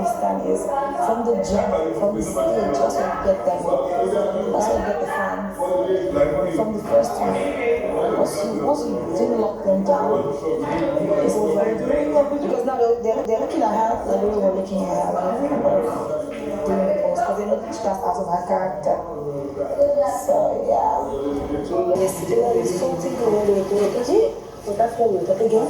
understand is from the jump, from the stage, that's what you get them. That's what you get the fans. From the first one. Once you do lock them down, it's over. Because now they're looking at her like we were looking at her, like doing the post, because they know that's out of her character. So yeah. Yesterday I was something going to do it, but that's what we're talking again.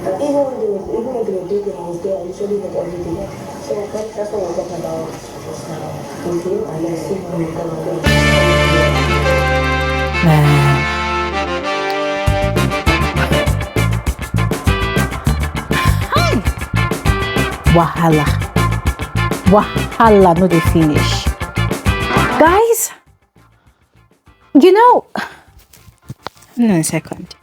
Even when they were dating, I was there, I usually did everything. So that's what we're talking about just now. With you, and I see when we're going to Wahala no dey finish. Guys, hang on a second.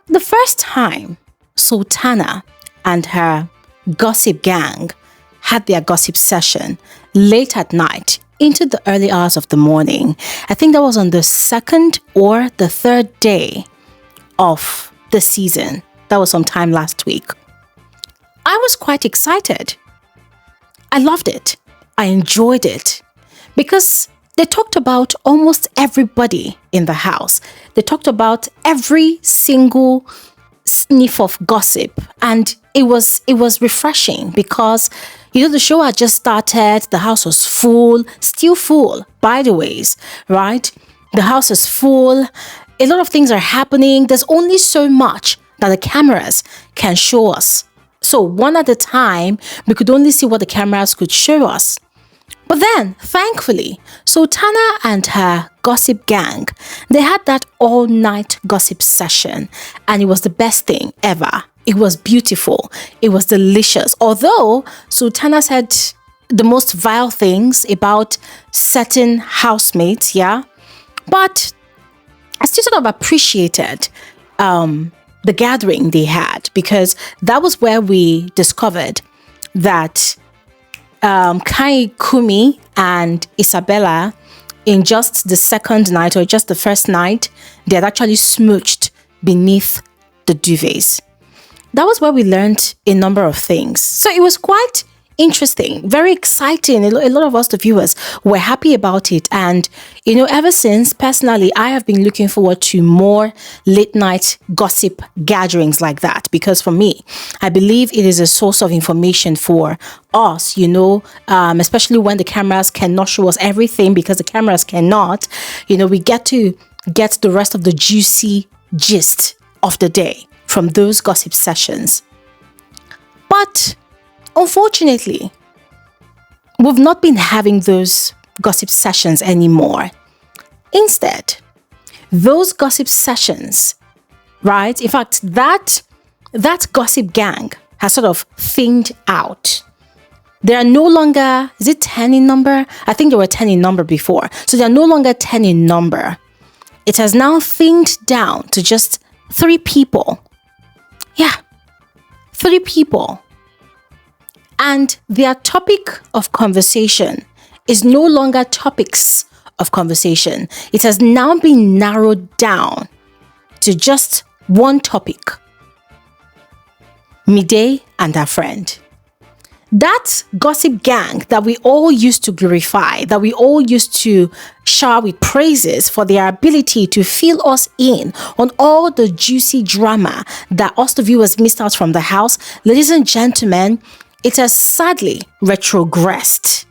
The first time Sultana and her gossip gang had their gossip session late at night into the early hours of the morning, I think that was on the second or the third day of the season. That was sometime last week. I was quite excited. I loved it. I enjoyed it because they talked about almost everybody in the house. They talked about every single sniff of gossip, and it was refreshing because the show had just started. The house was full, still full, by the ways, right? The house is full. A lot of things are happening. There's only so much that the cameras can show us. So one at a time, we could only see what the cameras could show us. But then, thankfully, Sultana and her gossip gang, they had that all-night gossip session, and it was the best thing ever. It was beautiful. It was delicious. Although Sultana said the most vile things about certain housemates, yeah, but I still sort of appreciated the gathering they had, because that was where we discovered that Kayikunmi and Isabella, in just the second night or just the first night, they had actually smooched beneath the duvets. That was where we learned a number of things. So it was quite interesting, very exciting. A lot of us, the viewers, were happy about it. And, ever since, personally, I have been looking forward to more late night gossip gatherings like that. Because for me, I believe it is a source of information for us, especially when the cameras cannot show us everything, because the cameras cannot, we get to get the rest of the juicy gist of the day from those gossip sessions. But unfortunately, we've not been having those gossip sessions anymore. Instead, those gossip sessions, right? In fact, that gossip gang has sort of thinned out. They are no longer, is it 10 in number? I think they were 10 in number before. So they are no longer 10 in number. It has now thinned down to just 3 people. Yeah, 3 people. And their topic of conversation is no longer topics of conversation. It has now been narrowed down to just one topic. MIDE and her friend. That gossip gang that we all used to glorify, that we all used to shower with praises for their ability to fill us in on all the juicy drama that us the viewers missed out from the house, ladies and gentlemen, it has sadly retrogressed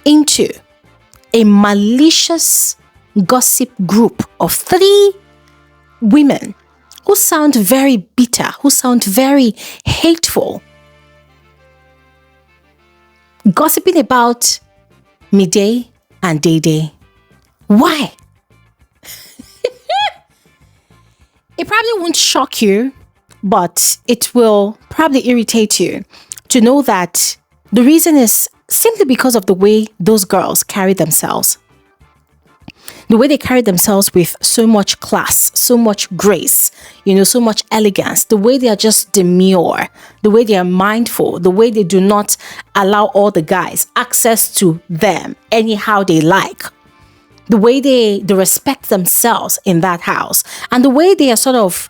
into a malicious gossip group of 3 women who sound very bitter, who sound very hateful, gossiping about MIDE and Dede. Why? It probably won't shock you, but it will probably irritate you to know that the reason is simply because of the way those girls carry themselves. The way they carry themselves with so much class, so much grace, so much elegance, the way they are just demure, the way they are mindful, the way they do not allow all the guys access to them anyhow they like, the way they respect themselves in that house, and the way they are sort of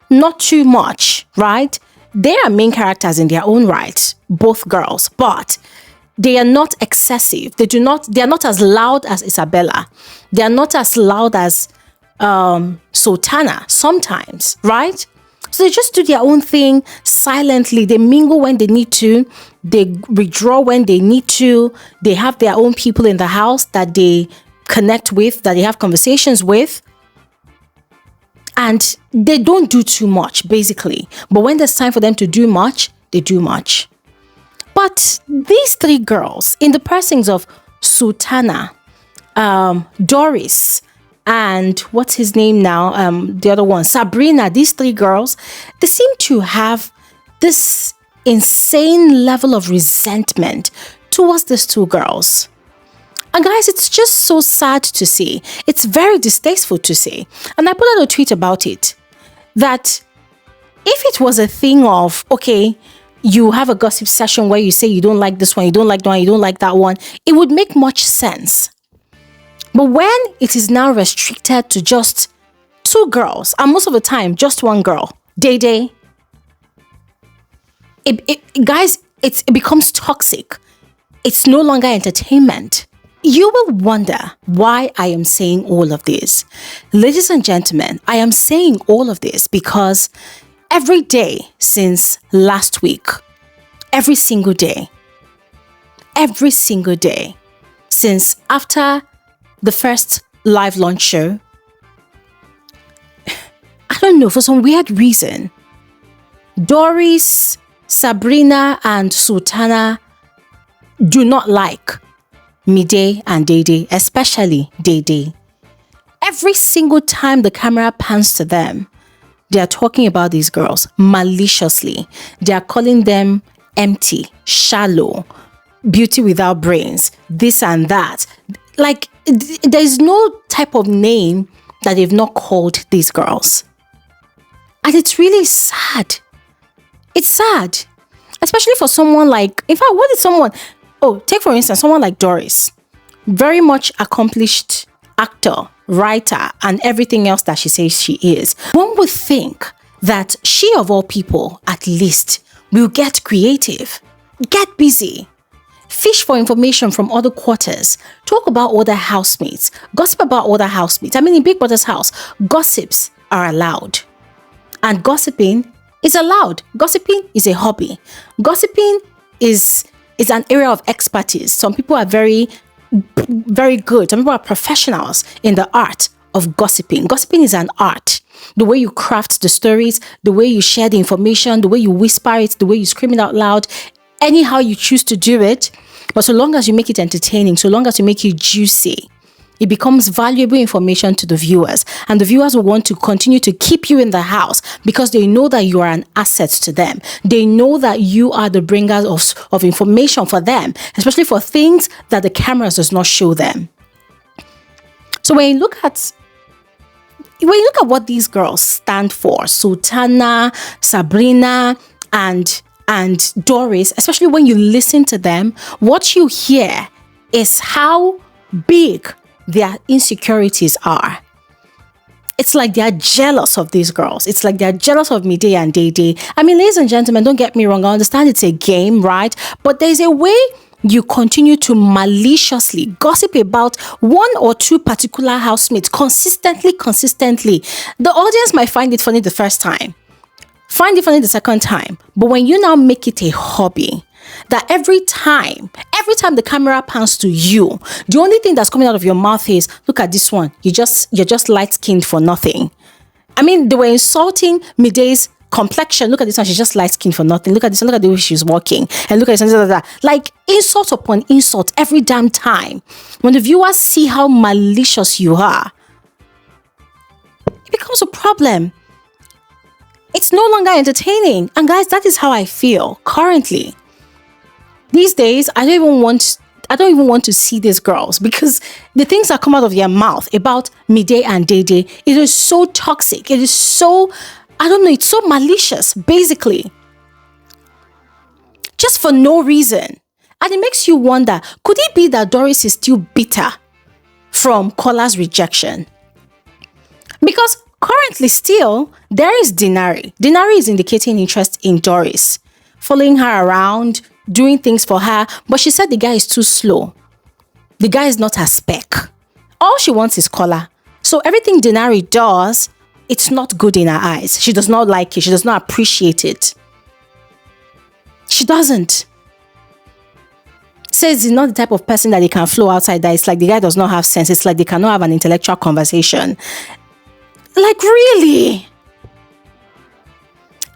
not too much, right? they are main characters in their own right, both girls, but they are not excessive. They are not as loud as Isabella. They are not as loud as Sultana sometimes, right? So they just do their own thing silently. They mingle when they need to. They withdraw when they need to. They have their own people in the house that they connect with, that they have conversations with. And they don't do too much, basically. But when there's time for them to do much, they do much. But these three girls, in the persons of Sultana, Doris, and what's his name now? The other one, Sabrina, these three girls, they seem to have this insane level of resentment towards these two girls. And guys, it's just so sad to see. It's very distasteful to see. And I put out a tweet about it, that if it was a thing of, okay, you have a gossip session where you say you don't like this one, you don't like that one, you don't like that one, it would make much sense. But when it is now restricted to just two girls, and most of the time, just one girl, Dede, guys, it becomes toxic. It's no longer entertainment. You will wonder why I am saying all of this. Ladies and gentlemen, I am saying all of this because every day since last week, every single day, since after the first live launch show, I don't know, for some weird reason, Doris, Sabrina, and Sultana do not like Mide and Dede, especially Dede. Every single time the camera pans to them, they are talking about these girls maliciously. They are calling them empty, shallow, beauty without brains, this and that. Like, there's no type of name that they've not called these girls. And it's really sad. It's sad. Especially for someone like, in fact, what is someone, take for instance, someone like Doris. Very much accomplished actor, writer, and everything else that she says she is. One would think that she, of all people, at least, will get creative, get busy, fish for information from other quarters, talk about other housemates, gossip about other housemates. I mean, in Big Brother's house, gossips are allowed. And gossiping is allowed. Gossiping is a hobby. Gossiping is an area of expertise. Some people are very, very good. Some people are professionals in the art of gossiping. Gossiping is an art. The way you craft the stories, the way you share the information, the way you whisper it, the way you scream it out loud, anyhow you choose to do it. But so long as you make it entertaining, so long as you make it juicy, it becomes valuable information to the viewers. And the viewers will want to continue to keep you in the house because they know that you are an asset to them. They know that you are the bringers of information for them, especially for things that the cameras does not show them. So when you look at what these girls stand for, Sultana, Sabrina, and Doris, especially when you listen to them, what you hear is how big their insecurities are. It's like they're jealous of these girls. It's like they're jealous of Mide and Dede. I mean, ladies and gentlemen, don't get me wrong. I understand it's a game, right? But there's a way you continue to maliciously gossip about one or two particular housemates consistently. The audience might find it funny the first time, find it funny the second time. But when you now make it a hobby, that every time the camera pans to you, the only thing that's coming out of your mouth is, look at this one, you're just light-skinned for nothing. I mean, they were insulting Mide's complexion. Look at this one, she's just light-skinned for nothing. Look at this one, look at the way she's walking. And look at this one, like insult upon insult every damn time. When the viewers see how malicious you are, it becomes a problem. It's no longer entertaining. And guys, that is how I feel currently. These days, I don't even want to see these girls because the things that come out of their mouth about Mide and Dede, it is so toxic. It is so, I don't know, it's so malicious, basically. Just for no reason. And it makes you wonder, could it be that Doris is still bitter from Kola's rejection? Because currently still, there is Denari. Denari is indicating interest in Doris, following her around, doing things for her. But she said the guy is too slow. The guy is not her spec. All she wants is Kola. So everything Denari does, it's not good in her eyes. She does not like it. She does not appreciate it. She doesn't. Says he's not the type of person that he can flow outside, that it's like the guy does not have sense. It's like they cannot have an intellectual conversation. Like, really?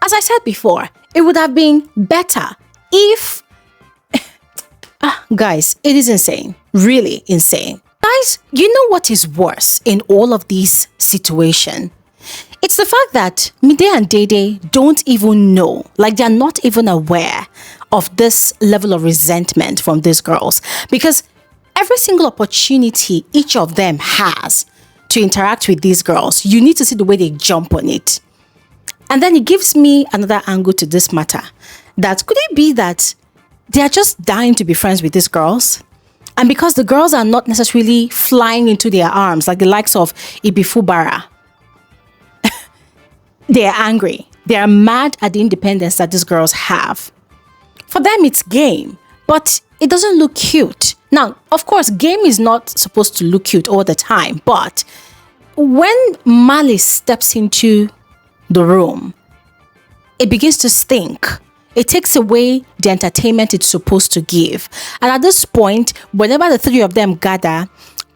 As I said before, it would have been better if... guys, it is insane. Really insane. Guys, you know what is worse in all of these situations? It's the fact that Mide and Dede don't even know, like they're not even aware of this level of resentment from these girls. Because every single opportunity each of them has to interact with these girls, you need to see the way they jump on it. And then it gives me another angle to this matter. That could it be that they are just dying to be friends with these girls? And because the girls are not necessarily flying into their arms, like the likes of Ibifubara, they are angry. They are mad at the independence that these girls have. For them, it's game, but it doesn't look cute. Now, of course, game is not supposed to look cute all the time, but when malice steps into the room, it begins to stink. It takes away the entertainment it's supposed to give. And at this point, whenever the three of them gather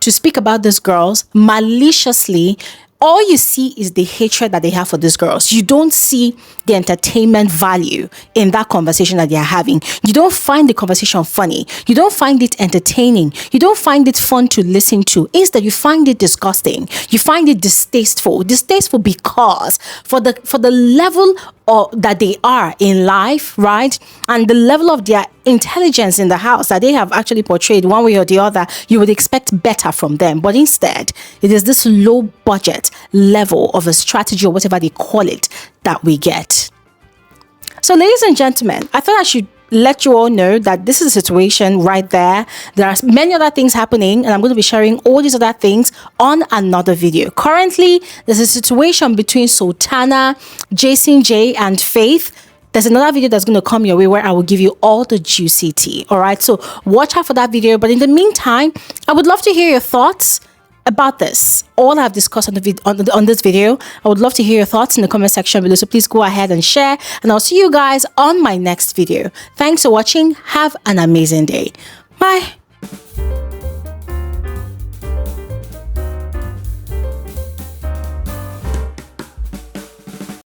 to speak about these girls maliciously, all you see is the hatred that they have for these girls. You don't see the entertainment value in that conversation that they are having. You don't find the conversation funny. You don't find it entertaining. You don't find it fun to listen to. Instead, you find it disgusting. You find it distasteful. Distasteful because for the level that they are in life, right? And the level of their intelligence in the house that they have actually portrayed one way or the other, you would expect better from them. But instead, it is this low budget level of a strategy or whatever they call it that we get. So ladies and gentlemen, I thought I should let you all know that this is a situation right there. There are many other things happening, and I'm going to be sharing all these other things on another video. Currently, there's a situation between Sultana, Jason J, and Faith. There's another video that's going to come your way where I will give you all the juicy tea. All right, so watch out for that video. But in the meantime, I would love to hear your thoughts about this. All I've discussed on this video, I would love to hear your thoughts in the comment section below. So please go ahead and share, and I'll see you guys on my next video. Thanks for watching. Have an amazing day. Bye.